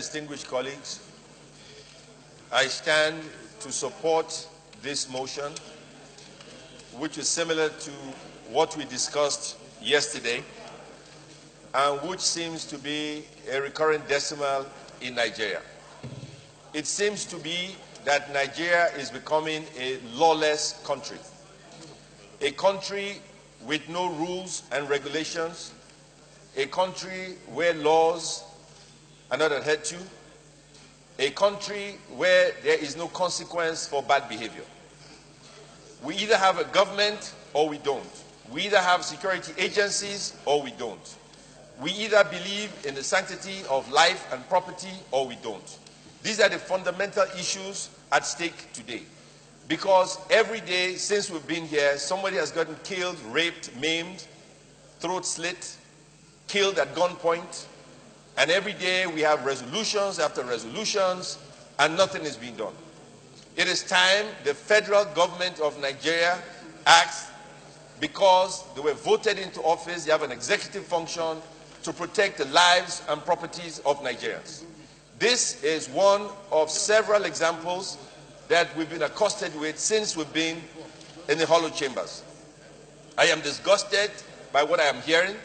distinguished colleagues, I stand to support this motion, which is similar to what we discussed yesterday, and which seems to be a recurrent decimal in Nigeria. It seems to be that Nigeria is becoming a lawless country, a country with no rules and regulations, a country where laws are not adhered to, a country where there is no consequence for bad behavior. We either have a government or we don't. We either have security agencies or we don't. We either believe in the sanctity of life and property or we don't. These are the fundamental issues at stake today. Because every day since we've been here, somebody has gotten killed, raped, maimed, throat slit, killed at gunpoint. And every day we have resolutions after resolutions, and nothing is being done. It is time the federal government of Nigeria acts, because they were voted into office. They have an executive function to protect the lives and properties of Nigerians. This is one of several examples that we've been accosted with since we've been in the hollow chambers. I am disgusted by what I am hearing.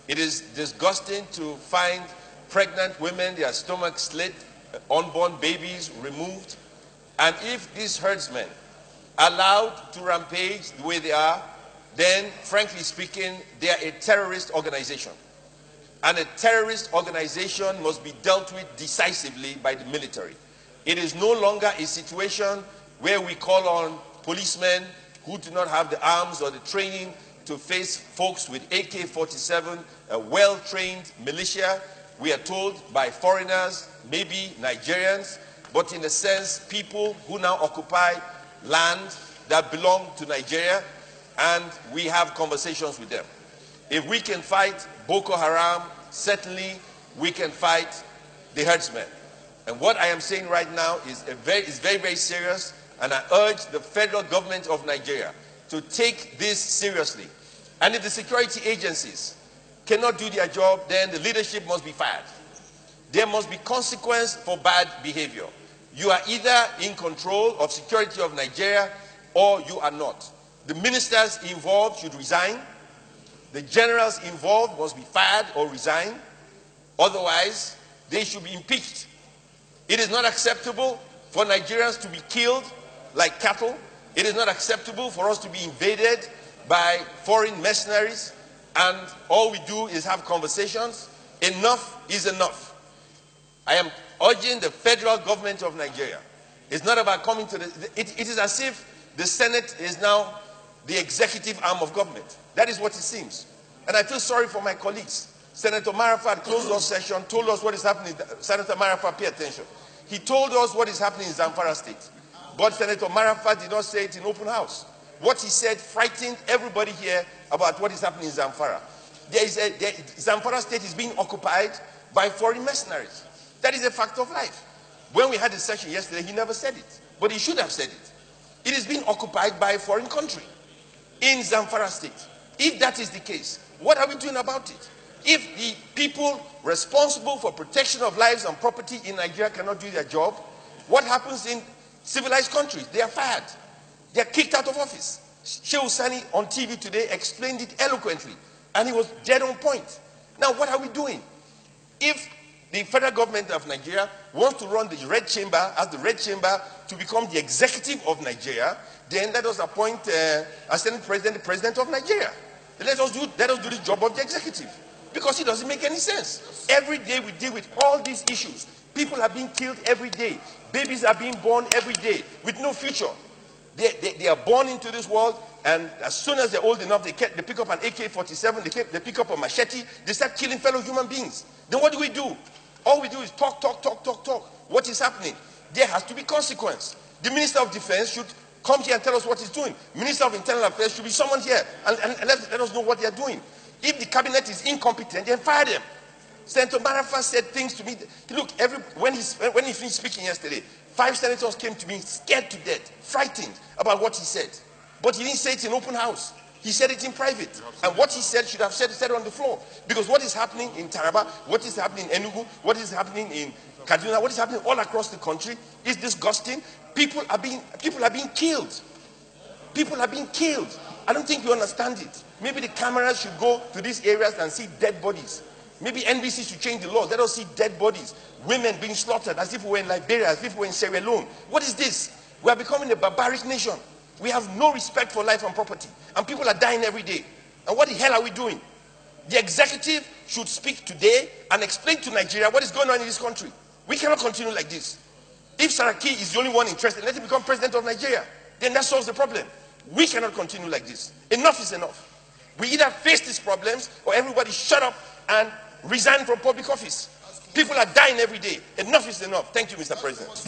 It is disgusting to find pregnant women, their stomachs slit, unborn babies removed. And if these herdsmen are allowed to rampage the way they are, then, frankly speaking, they are a terrorist organization. And a terrorist organization must be dealt with decisively by the military. It is no longer a situation where we call on policemen who do not have the arms or the training to face folks with AK-47, a well-trained militia. We are told by foreigners, maybe Nigerians, but in a sense, people who now occupy land that belong to Nigeria, and we have conversations with them. If we can fight Boko Haram, certainly we can fight the herdsmen. And what I am saying right now is very, very serious, and I urge the federal government of Nigeria to take this seriously. And if the security agencies cannot do their job, then the leadership must be fired. There must be consequence for bad behavior. You are either in control of security of Nigeria or you are not. The ministers involved should resign. The generals involved must be fired or resign. Otherwise, they should be impeached. It is not acceptable for Nigerians to be killed like cattle. It is not acceptable for us to be invaded by foreign mercenaries, and all we do is have conversations. Enough is enough. I am urging the federal government of Nigeria. It's not about coming to the... It is as if the Senate is now the executive arm of government. That is what it seems. And I feel sorry for my colleagues. Senator Marafat closed our session, told us what is happening. Senator Marafat, pay attention. He told us what is happening in Zamfara State. But Senator Marafat did not say it in open house. What he said frightened everybody here about what is happening in Zamfara. Zamfara State is being occupied by foreign mercenaries. That is a fact of life. When we had a session yesterday, he never said it. But he should have said it. It is being occupied by a foreign country in Zamfara State. If that is the case, what are we doing about it? If the people responsible for protection of lives and property in Nigeria cannot do their job, what happens in civilized countries? They are fired. They are kicked out of office. Shehu Sani on TV today explained it eloquently, and he was dead on point. Now, what are we doing? If the federal government of Nigeria wants to run the Red Chamber as the Red Chamber to become the executive of Nigeria, then let us appoint a Senate President, the President of Nigeria. Let us do the job of the executive, because it doesn't make any sense. Every day we deal with all these issues. People are being killed every day. Babies are being born every day with no future. They are born into this world, and as soon as they're old enough, they pick up an AK-47, they pick up a machete, they start killing fellow human beings. Then what do? All we do is talk. What is happening? There has to be consequence. The Minister of Defense should come here and tell us what he's doing. Minister of Internal Affairs should be someone here and let us know what they're doing. If the cabinet is incompetent, then fire them. Senator Marafat said things to me. Look, when he finished speaking yesterday, 5 senators came to me scared to death, frightened about what he said. But he didn't say it in open house. He said it in private. And what he said should have said on the floor. Because what is happening in Taraba, what is happening in Enugu, what is happening in Kaduna, what is happening all across the country is disgusting. People are being killed. People are being killed. I don't think you understand it. Maybe the cameras should go to these areas and see dead bodies. Maybe NBC should change the laws. Let us see dead bodies. Women being slaughtered as if we were in Liberia, as if we were in Sierra Leone. What is this? We are becoming a barbaric nation. We have no respect for life and property. And people are dying every day. And what the hell are we doing? The executive should speak today and explain to Nigeria what is going on in this country. We cannot continue like this. If SARAKI is the only one interested, let him become president of Nigeria. Then that solves the problem. We cannot continue like this. Enough is enough. We either face these problems or everybody shut up and resign from public office. People are dying every day. Enough is enough. Thank you, Mr. President.